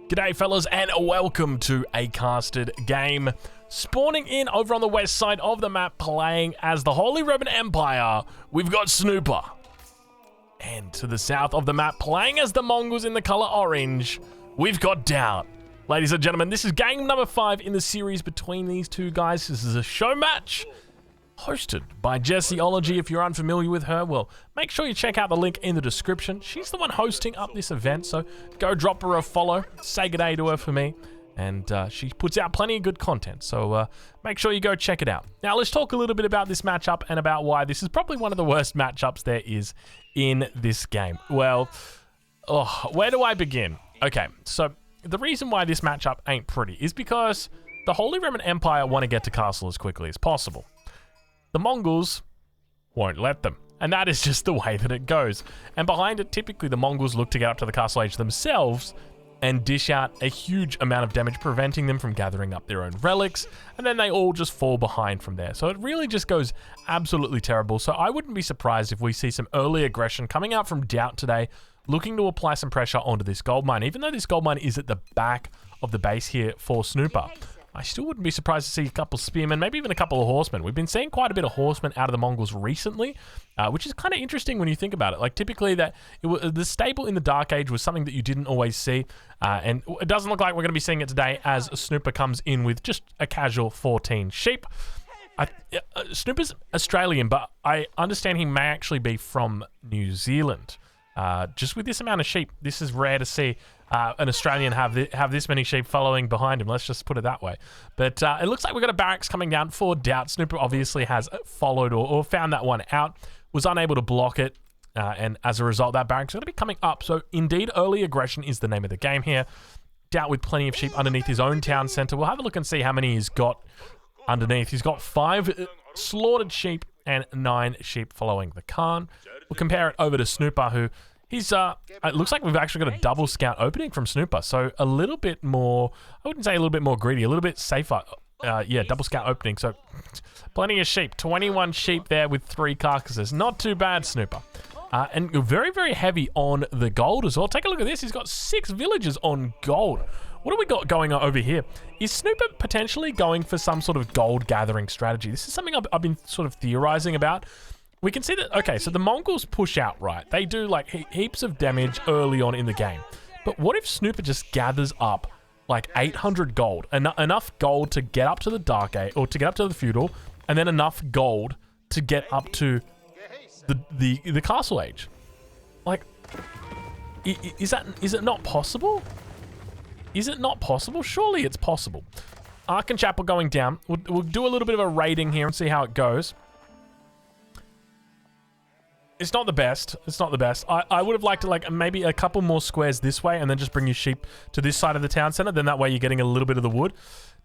G'day fellas and welcome to a casted game. Spawning in over on the west side of the map, playing as the Holy Roman Empire, we've got Snooper. And to the south of the map, playing as the Mongols in the color orange, we've got Doubt. Ladies and gentlemen, this is game number 5 in the series between these two guys. This is a show match hosted by Jessieology. If you're unfamiliar with her, well, make sure you check out the link in the description. She's the one hosting up this event, so go drop her a follow, say good day to her for me, and she puts out plenty of good content, so make sure you go check it out. Now, let's talk a little bit about this matchup and about why this is probably one of the worst matchups there is in this game. Well, where do I begin? Okay, so the reason why this matchup ain't pretty is because the Holy Roman Empire want to get to castle as quickly as possible. The Mongols won't let them, and that is just the way that it goes. And behind it, typically the Mongols look to get up to the castle age themselves and dish out a huge amount of damage, preventing them from gathering up their own relics, and then they all just fall behind from there. So it really just goes absolutely terrible. So I wouldn't be surprised if we see some early aggression coming out from Doubt today, looking to apply some pressure onto this gold mine. Even though this gold mine is at the back of the base here for Snooper, I still wouldn't be surprised to see a couple of spearmen, maybe even a couple of horsemen. We've been seeing quite a bit of horsemen out of the Mongols recently, which is kind of interesting when you think about it. Like, typically the stable in the Dark Age was something that you didn't always see, and it doesn't look like we're going to be seeing it today as Snooper comes in with just a casual 14 sheep. Snooper's Australian, but I understand he may actually be from New Zealand. Just with this amount of sheep, this is rare to see an Australian have this many sheep following behind him. Let's just put it that way. But it looks like we've got a barracks coming down for Doubt. Snooper obviously has followed or found that one out, was unable to block it, and as a result, that barracks is going to be coming up. So indeed, early aggression is the name of the game here. Doubt with plenty of sheep underneath his own town center. We'll have a look and see how many he's got underneath. He's got 5 slaughtered sheep and 9 sheep following the Khan. We'll compare it over to Snooper, who he's, it looks like we've actually got a double scout opening from Snooper. So a little bit more, I wouldn't say a little bit more greedy, a little bit safer. Yeah, double scout opening. So plenty of sheep, 21 sheep there with 3 carcasses. Not too bad, Snooper. And very, very heavy on the gold as well. Take a look at this. He's got 6 villages on gold. What do we got going on over here? Is Snooper potentially going for some sort of gold gathering strategy? This is something I've been sort of theorizing about. We can see that, okay, so the Mongols push out, right? They do like heaps of damage early on in the game. But what if Snooper just gathers up like 800 gold, enough gold to get up to the Dark Age, or to get up to the Feudal, and then enough gold to get up to the Castle Age? Like, is it not possible? Is it not possible? Surely it's possible. Ark and Chapel going down. We'll do a little bit of a raiding here and see how it goes. It's not the best. It's not the best. I would have liked to, like, maybe a couple more squares this way and then just bring your sheep to this side of the town center. Then that way you're getting a little bit of the wood.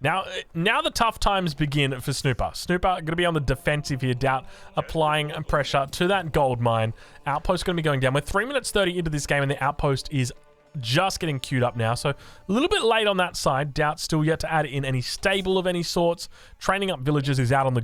Now the tough times begin for Snooper. Snooper going to be on the defensive here. Doubt applying pressure to that gold mine. Outpost going to be going down. We're 3 minutes 30 into this game and the outpost is just getting queued up now, so a little bit late on that side. Doubt still yet to add in any stable of any sorts. Training up villagers is out on the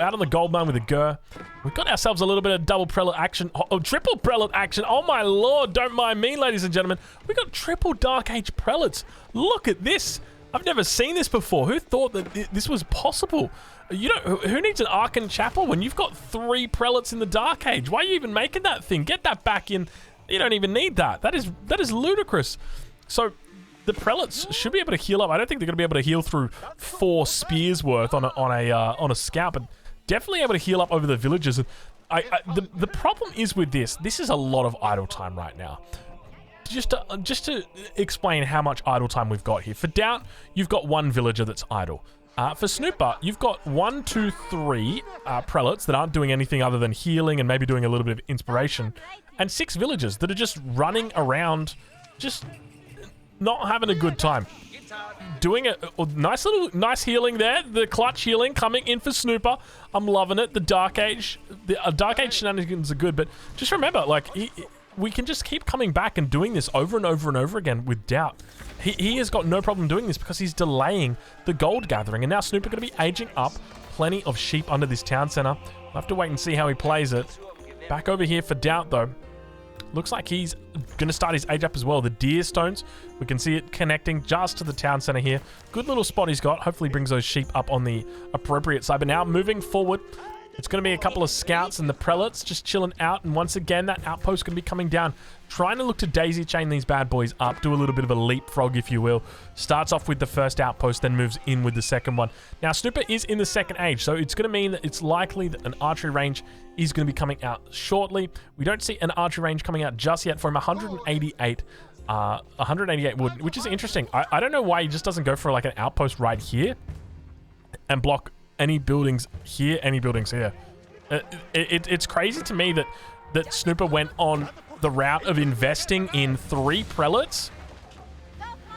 out on the gold mine with a gur. We've got ourselves a little bit of double prelate action, triple prelate action. Oh my lord, don't mind me, ladies and gentlemen. We got triple Dark Age prelates. Look at this. I've never seen this before. Who thought that this was possible? You know, who needs an Ark and Chapel when you've got 3 prelates in the Dark Age? Why are you even making that thing? Get that back in. You don't even need that. That is ludicrous. So the prelates should be able to heal up. I don't think they're going to be able to heal through 4 spears worth on a scout, but definitely able to heal up over the villagers. The problem is with this. This is a lot of idle time right now. Just to explain how much idle time we've got here. For Doubt, you've got 1 villager that's idle. For Snooper, you've got 1, 2, 3 prelates that aren't doing anything other than healing and maybe doing a little bit of inspiration, and 6 villagers that are just running around, just not having a good time. Doing a nice healing there. The clutch healing coming in for Snooper. I'm loving it. The Dark Age shenanigans are good, but just remember, like, we can just keep coming back and doing this over and over and over again with Doubt. He has got no problem doing this because he's delaying the gold gathering. And now Snooper going to be aging up. Plenty of sheep under this town center. We'll have to wait and see how he plays it. Back over here for Doubt, though. Looks like he's going to start his age up as well. The deer stones, we can see it connecting just to the town center here. Good little spot he's got. Hopefully brings those sheep up on the appropriate side. But now moving forward, it's going to be a couple of scouts and the prelates just chilling out. And once again, that outpost going to be coming down. Trying to look to daisy chain these bad boys up. Do a little bit of a leapfrog, if you will. Starts off with the first outpost, then moves in with the second one. Now, Snooper is in the second age, so it's going to mean that it's likely that an archery range is going to be coming out shortly. We don't see an archery range coming out just yet for him. 188 wood, which is interesting. I don't know why he just doesn't go for like an outpost right here and block any buildings here, any buildings here. It's crazy to me that Snooper went on the route of investing in 3 prelates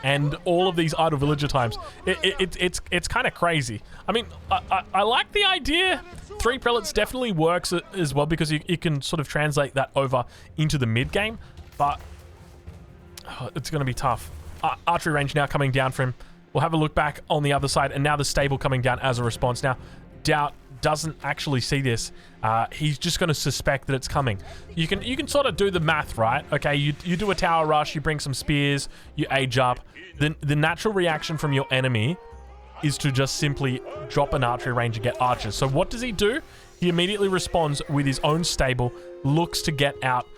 and all of these idle villager times. It's kind of crazy. I mean, I like the idea. 3 prelates definitely works as well because you can sort of translate that over into the mid game, but it's going to be tough. Archery range now coming down for him. We'll have a look back on the other side, and now the stable coming down as a response. Now, Doubt doesn't actually see this. He's just going to suspect that it's coming. You can sort of do the math, right? Okay, you do a tower rush, you bring some spears, you age up. Then the natural reaction from your enemy is to just simply drop an archery range and get archers. So what does he do? He immediately responds with his own stable, looks to get out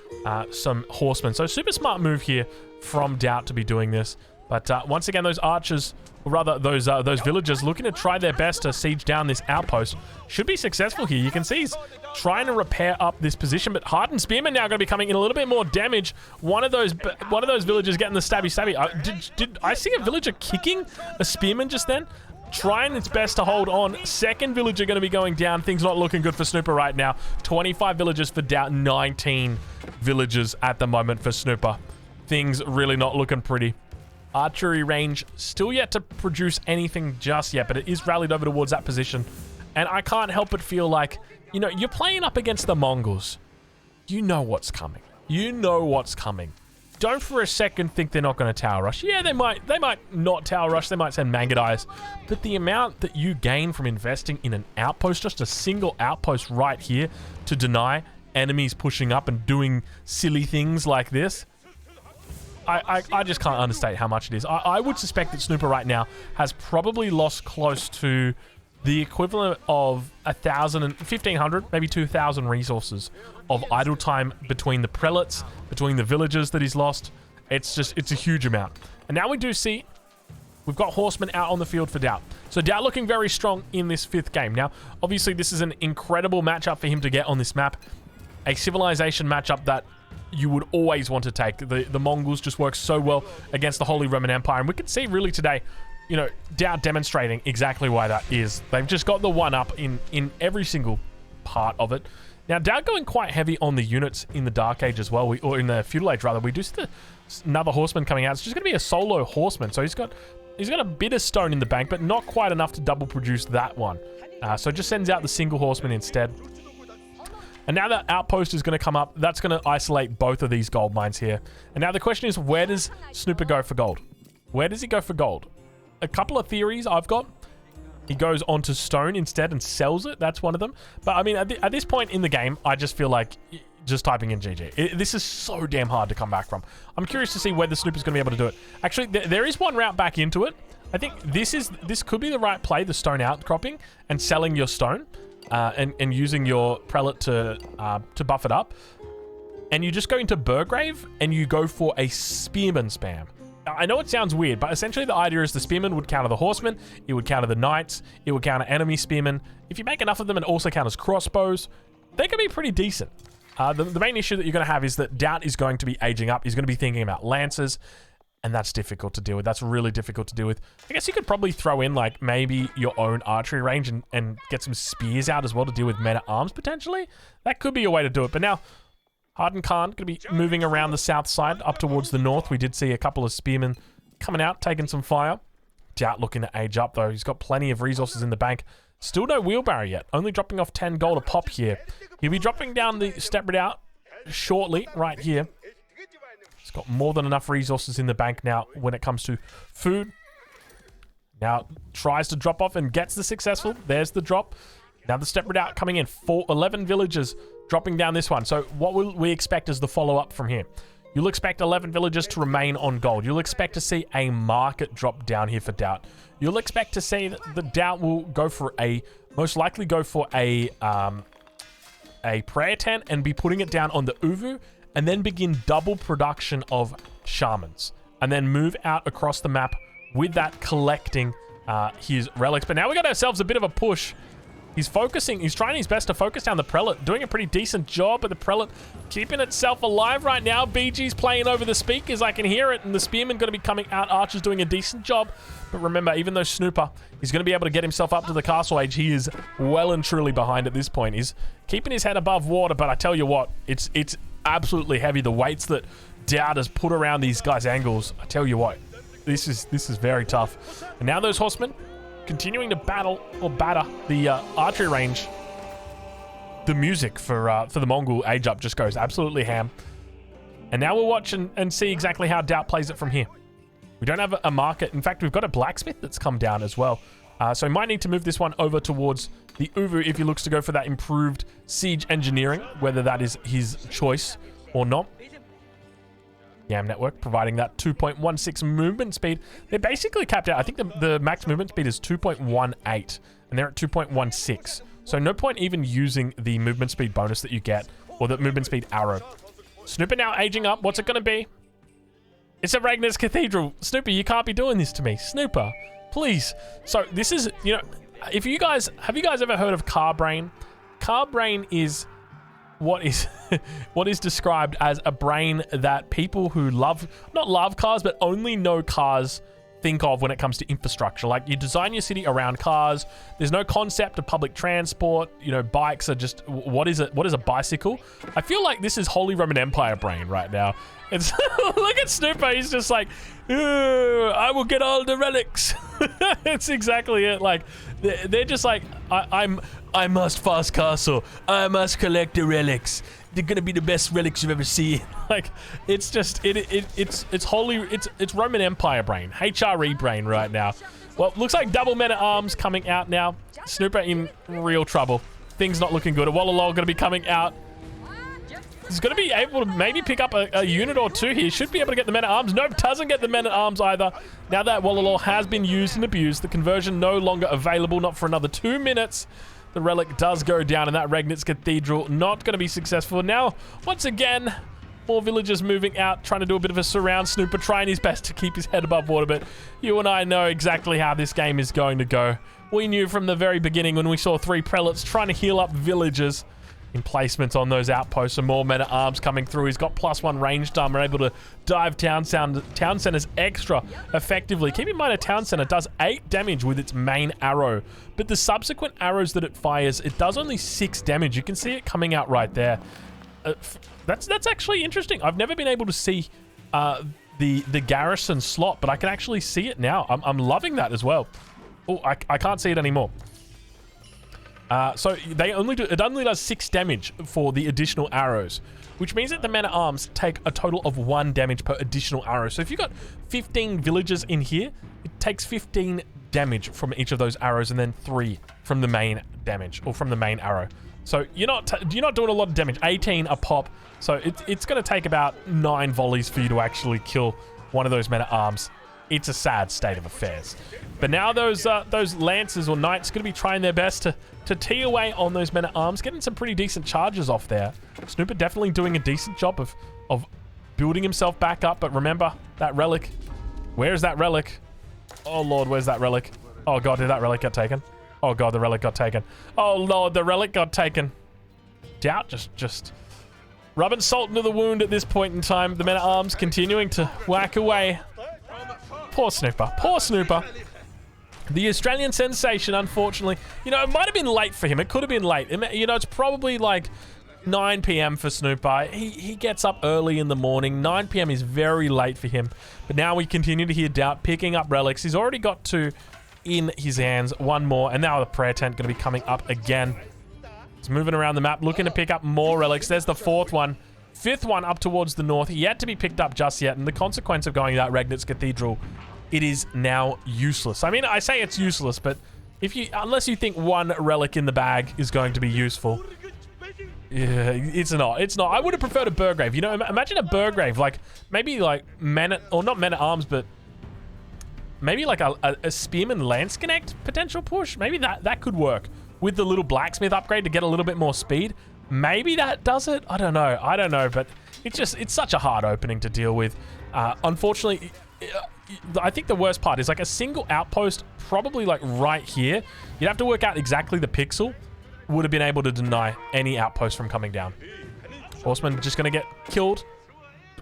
some horsemen. So super smart move here from Doubt to be doing this. But once again, those archers, or rather those villagers, looking to try their best to siege down this outpost, should be successful here. You can see he's trying to repair up this position, but Hardened Spearmen now going to be coming in a little bit more damage. One of those villagers getting the stabby. Did I see a villager kicking a spearman just then? Trying its best to hold on. Second villager going to be going down. Things not looking good for Snooper right now. 25 villagers for Doubt, 19 villagers at the moment for Snooper. Things really not looking pretty. Archery range still yet to produce anything just yet, but it is rallied over towards that position. And I can't help but feel like, you know, you're playing up against the Mongols. You know what's coming. You know what's coming. Don't for a second think they're not going to tower rush. Yeah, they might not tower rush. They might send Mangadies. But the amount that you gain from investing in an outpost, just a single outpost right here to deny enemies pushing up and doing silly things like this, I just can't understate how much it is. I would suspect that Snooper right now has probably lost close to the equivalent of 1,000 and 1,500, maybe 2,000 resources of idle time between the prelates, between the villagers that he's lost. It's a huge amount. And now we do see we've got horsemen out on the field for Doubt. So Doubt looking very strong in this 5th game. Now, obviously, this is an incredible matchup for him to get on this map. A civilization matchup that you would always want to take. The Mongols just work so well against the Holy Roman Empire. And we can see really today, you know, Doubt demonstrating exactly why that is. They've just got the one-up in every single part of it. Now, Doubt going quite heavy on the units in the Dark Age as well, or in the Feudal Age, rather. We do see another horseman coming out. It's just going to be a solo horseman. So he's got a bit of stone in the bank, but not quite enough to double produce that one. So just sends out the single horseman instead. And now that outpost is going to come up, that's going to isolate both of these gold mines here. And now the question is, where does Snooper go for gold? Where does he go for gold? A couple of theories I've got. He goes onto stone instead and sells it. That's one of them. But I mean, at this point in the game, I just feel like just typing in GG. This is so damn hard to come back from. I'm curious to see whether Snooper's going to be able to do it. Actually, there is one route back into it. I think this could be the right play, the stone outcropping and selling your stone. And using your prelate to buff it up. And you just go into Burgrave and you go for a spearman spam. Now, I know it sounds weird, but essentially the idea is the spearman would counter the horsemen, it would counter the knights, it would counter enemy spearmen. If you make enough of them and also counters crossbows, they can be pretty decent. The main issue that you're going to have is that Doubt is going to be aging up. He's going to be thinking about lances. And that's difficult to deal with. That's really difficult to deal with. I guess you could probably throw in, like, maybe your own archery range and get some spears out as well to deal with men-at-arms, potentially. That could be a way to do it. But now, Harden Khan going to be moving around the south side up towards the north. We did see a couple of spearmen coming out, taking some fire. Doubt looking to age up, though. He's got plenty of resources in the bank. Still no wheelbarrow yet. Only dropping off 10 gold a pop here. He'll be dropping down the step out shortly, right here. He's got more than enough resources in the bank now when it comes to food. Now tries to drop off and gets the successful. There's the drop. Now the step out coming in. 11 villagers dropping down this one. So what will we expect as the follow-up from here? You'll expect 11 villagers to remain on gold. You'll expect to see a market drop down here for Doubt. You'll expect to see that the Doubt will go for most likely go for a prayer tent and be putting it down on the Uvu, and then begin double production of shamans, and then move out across the map with that, collecting his relics. But now we got ourselves a bit of a push. He's focusing, he's trying his best to focus down the Prelate, doing a pretty decent job, but the Prelate keeping itself alive right now. BG's playing over the speakers, I can hear it, and the Spearman going to be coming out. Archer's doing a decent job, but remember, even though Snooper is going to be able to get himself up to the castle age, he is well and truly behind at this point. He's keeping his head above water, but I tell you what, it's absolutely heavy. The weights that Dowd has put around these guys' angles, I tell you what, this is very tough. And now those horsemen continuing to battle or batter the archery range. The music for the Mongol age up just goes absolutely ham. And now we'll watch and see exactly how Doubt plays it from here. We don't have a market. In fact, we've got a blacksmith that's come down as well. So he might need to move this one over towards the Uvu if he looks to go for that improved siege engineering, whether that is his choice or not. YAM network providing that 2.16 movement speed. They're basically capped out. I think the max movement speed is 2.18 and they're at 2.16. So no point even using the movement speed bonus that you get, or the movement speed arrow. Snooper now aging up. What's it going to be? It's a Ragnar's Cathedral. Snooper, you can't be doing this to me. Snooper, please. So this is, you know, have you guys ever heard of car brain? Car brain is what is described as a brain that people who not love cars, but only know cars think of when it comes to infrastructure. Like, you design your city around cars. There's no concept of public transport. You know, bikes are just, what is a bicycle? I feel like this is Holy Roman Empire brain right now. It's look at Snooper. He's just like, I will get all the relics. It's exactly it. Like, they're just like, I must fast castle. I must collect the relics. They're gonna be the best relics you've ever seen. Like, it's just it's Roman Empire brain, HRE brain right now. Well, looks like double men at arms coming out now. Snooper in real trouble. Things not looking good. A Wallalol gonna be coming out. He's going to be able to maybe pick up a unit or two here. Should be able to get the men-at-arms. Nope, doesn't get the men-at-arms either. Now that Wallalol has been used and abused, the conversion no longer available, not for another 2 minutes. The relic does go down, and that Ragnar's Cathedral not going to be successful. Now, once again, more villagers moving out, trying to do a bit of a surround. Snooper trying his best to keep his head above water, but you and I know exactly how this game is going to go. We knew from the very beginning when we saw 3 prelates trying to heal up villagers. Emplacements on those outposts, and more men-at-arms coming through. He's got +1 range time. We're able to dive town centers extra effectively. Keep in mind, a town center does 8 damage with its main arrow, but the subsequent arrows that it fires, it does only 6 damage. You can see it coming out right there. That's actually interesting. I've never been able to see the garrison slot, but I can actually see it now. I'm loving that as well. Oh, I can't see it anymore. So it only does 6 damage for the additional arrows, which means that the men-at-arms take a total of 1 damage per additional arrow. So if you've got 15 villagers in here, it takes 15 damage from each of those arrows, and then 3 from the main damage, or from the main arrow. So you're not doing a lot of damage. 18 a pop. So it's going to take about 9 volleys for you to actually kill one of those men-at-arms. It's a sad state of affairs. But now those lancers or knights going to be trying their best to tee away on those men-at-arms, getting some pretty decent charges off there. Snooper definitely doing a decent job of building himself back up. But remember, that relic. Where's that relic? Oh, Lord, where's that relic? Oh, God, did that relic get taken? Oh, God, the relic got taken. Oh, Lord, the relic got taken. Doubt just rubbing salt into the wound at this point in time. The men-at-arms continuing to whack away. Poor Snooper. Poor Snooper. The Australian sensation, unfortunately. You know, it might have been late for him. It could have been late. You know, it's probably like 9 p.m. for Snooper. He gets up early in the morning. 9 p.m. is very late for him. But now we continue to hear Doubt picking up relics. He's already got 2 in his hands. 1 more. And now the prayer tent going to be coming up again. He's moving around the map, looking to pick up more relics. There's the 4th one. 5th one up towards the north, yet to be picked up just yet, and the consequence of going to that Ragnar's Cathedral, it is now useless. I mean, I say it's useless, but unless you think 1 relic in the bag is going to be useful, Yeah, it's not. It's not. I would have preferred a Burgrave. You know, imagine a Burgrave, like, maybe, like, not Men-at-Arms, but maybe, like, a Spearman Lance Connect potential push. Maybe that could work with the little Blacksmith upgrade to get a little bit more speed. Maybe that does it. I don't know, but it's such a hard opening to deal with. Unfortunately, I think the worst part is, like, a single outpost, probably, like, right here. You'd have to work out exactly the pixel. Would have been able to deny any outpost from coming down. Horseman just gonna get killed.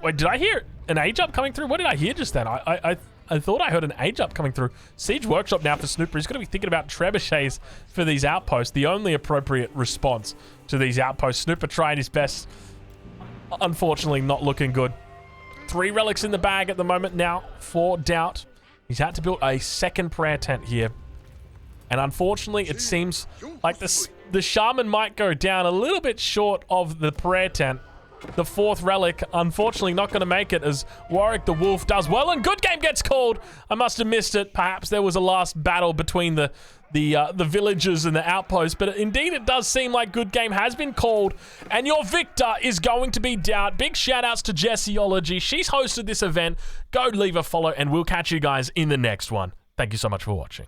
Wait, did I hear an age up coming through? What did I hear just then? I thought I heard an age up coming through. Siege Workshop now for Snooper. He's gonna be thinking about trebuchets for these outposts. The only appropriate response to these outposts. Snooper tried his best. Unfortunately, not looking good. 3 relics in the bag at the moment now for Doubt. He's had to build a second prayer tent here. And unfortunately, it seems like the Shaman might go down a little bit short of the prayer tent. The 4th relic, unfortunately, not going to make it as Warwick the Wolf does well. And good game gets called. I must have missed it. Perhaps there was a last battle between the villagers and the outposts. But indeed, it does seem like good game has been called. And your victor is going to be Doubt. Big shout outs to Jessiology. She's hosted this event. Go leave a follow and we'll catch you guys in the next one. Thank you so much for watching.